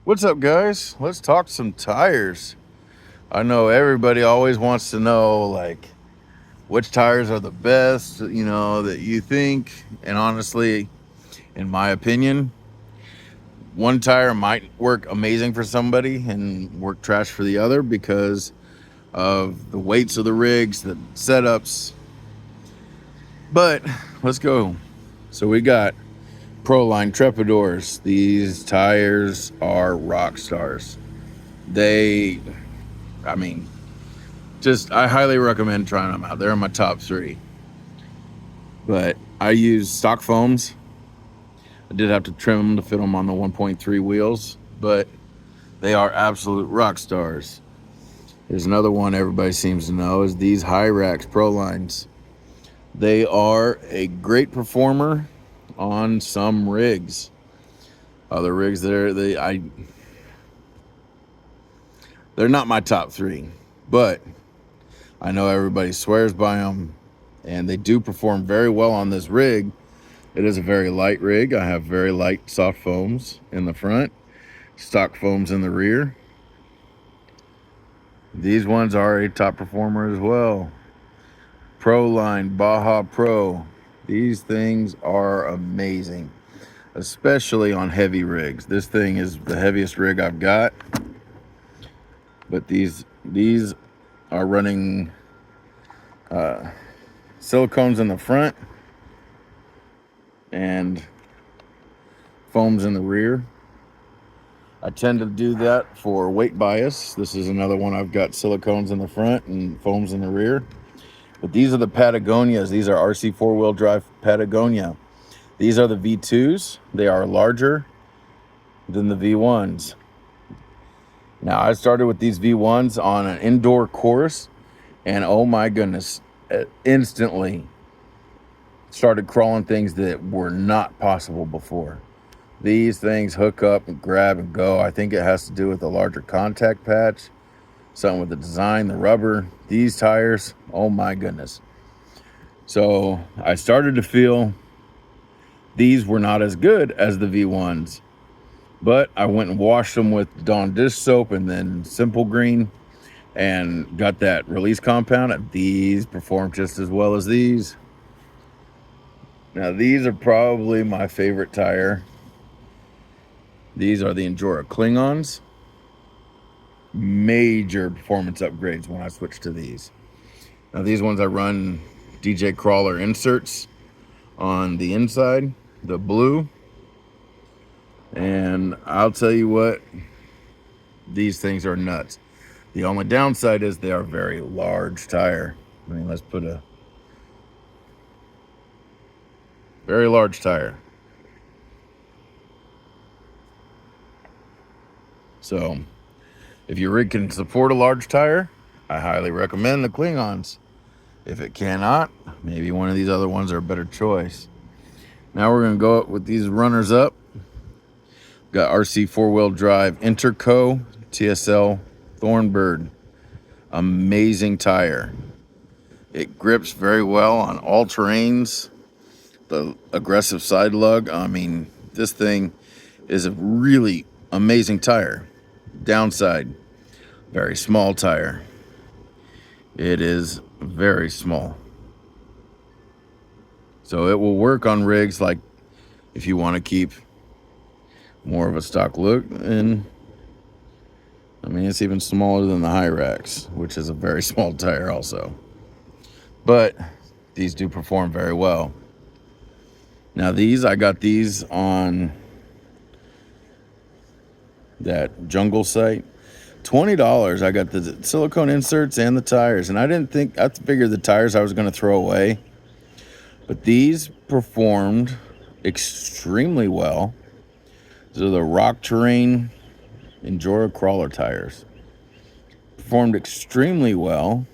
What's up, guys? Let's talk some tires. I know everybody always wants to know, like, which tires are the best, that you think. And honestly, in my opinion, one tire might work amazing for somebody and work trash for the other because of the weights of the rigs, the setups. But let's go. So we got Proline Trepadors. These tires are rock stars. They, I mean, I highly recommend trying them out. They're in my top three. But I use stock foams. I did have to trim them to fit them on the 1.3 wheels, but they are absolute rock stars. There's another one everybody seems to know is these Hyrax Pro Lines. They are a great performer on some rigs. Other rigs, they're not my top three, but I know everybody swears by them, and they do perform very well on this rig. It is a very light rig. I have very light soft foams in the front, stock foams in the rear. These ones are a top performer as well. Proline Baja Pro. These things are amazing, especially on heavy rigs. This thing is the heaviest rig I've got, but these are running silicones in the front and foams in the rear. I tend to do that for weight bias. This is another one. I've got silicones in the front and foams in the rear. But these are the Patagonias. These are RC four-wheel drive Patagonia. These are the V2s. They are larger than the V1s. Now, I started with these V1s on an indoor course, and oh my goodness, instantly started crawling things that were not possible before. These things hook up and grab and go. I think it has to do with the larger contact patch, something with the design, the rubber. These tires, oh my goodness. So I started to feel these were not as good as the V1s, but I went and washed them with Dawn dish soap and then Simple Green and got that release compound, and these perform just as well as these. Now, these are probably my favorite tire. These are the Endura Klingons. Major performance upgrades when I switched to these. Now, these ones I run DJ Crawler inserts on the inside, the blue. And I'll tell you what, these things are nuts. The only downside is they are very large tire. I mean, let's put a very large tire. So, if your rig can support a large tire, I highly recommend the Klingons. If it cannot, maybe one of these other ones are a better choice. Now we're going to go with these runners up. Got RC four-wheel drive Interco TSL Thornbird. Amazing tire. It grips very well on all terrains. The aggressive side lug. I mean, this thing is a really amazing tire. Downside, very small tire. It is very small. So it will work on rigs like if you want to keep more of a stock look. And I mean, it's even smaller than the Hyrax, which is a very small tire also. But these do perform very well. Now I got these on that Jungle site. $20. I got the silicone inserts and the tires. And I figured the tires I was going to throw away. But these performed extremely well. These are the Rock Terrain Endura Crawler tires. Performed extremely well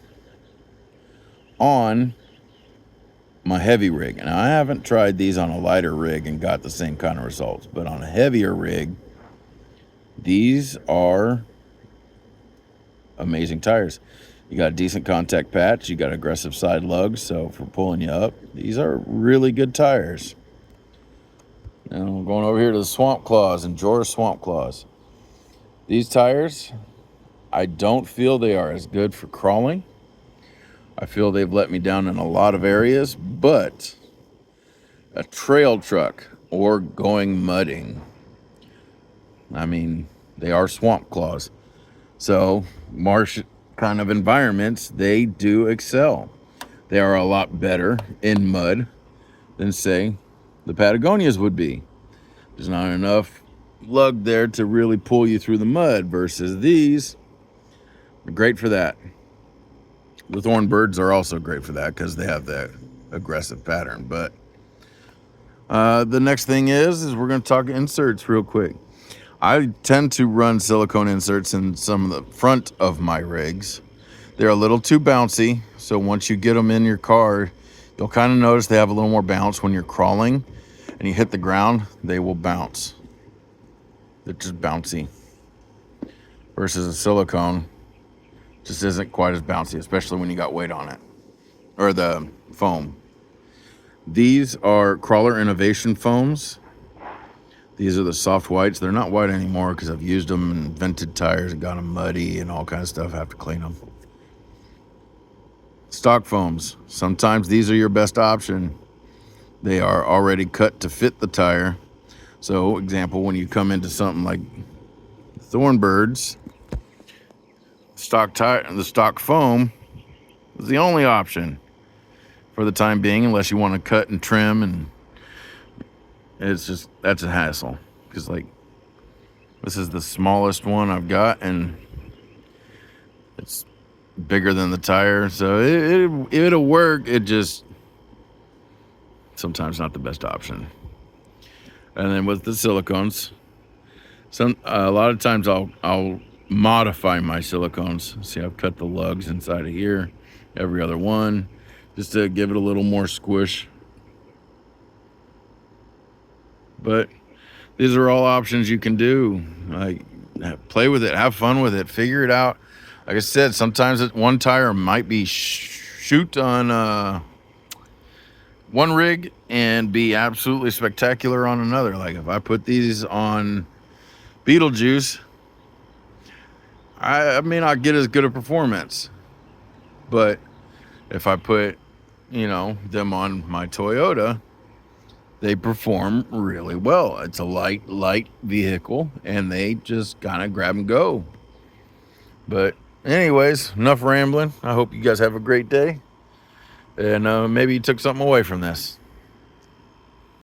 on my heavy rig. And I haven't tried these on a lighter rig and got the same kind of results. But on a heavier rig, these are amazing tires. You got a decent contact patch. You got aggressive side lugs, so for pulling you up, these are really good tires. Now we're going over here to the Swamp Claws, Endura Swamp Claws. These tires, I don't feel they are as good for crawling. I feel they've let me down in a lot of areas, but a trail truck or going mudding, I mean, they are swamp claws. So marsh kind of environments, they do excel. They are a lot better in mud than, say, the Patagonias would be. There's not enough lug there to really pull you through the mud, versus these are great for that. The Thornbirds are also great for that because they have that aggressive pattern. But the next thing is we're going to talk inserts real quick. I tend to run silicone inserts in some of the front of my rigs. They're a little too bouncy, so once you get them in your car, you'll kind of notice they have a little more bounce when you're crawling and you hit the ground. They will bounce. They're just bouncy. Versus a silicone just isn't quite as bouncy, especially when you got weight on it, or the foam. These are Crawler Innovation foams. These are the soft whites. They're not white anymore because I've used them in vented tires and got them muddy and all kinds of stuff. I have to clean them. Stock foams. Sometimes these are your best option. They are already cut to fit the tire. So, example, when you come into something like Thornbirds, the stock foam is the only option for the time being, unless you want to cut and trim, and that's a hassle, because like this is the smallest one I've got and it's bigger than the tire, so it'll work. It just sometimes not the best option. And then with the silicones, a lot of times I'll modify my silicones. See, I've cut the lugs inside of here, every other one, just to give it a little more squish. But these are all options you can do. Like, play with it, have fun with it, figure it out. Like I said, sometimes one tire might be shoot on one rig and be absolutely spectacular on another. Like if I put these on Beetlejuice, I may not get as good a performance. But if I put, them on my Toyota, they perform really well. It's a light vehicle, and they just kind of grab and go. But anyways, enough rambling. I hope you guys have a great day, and maybe you took something away from this.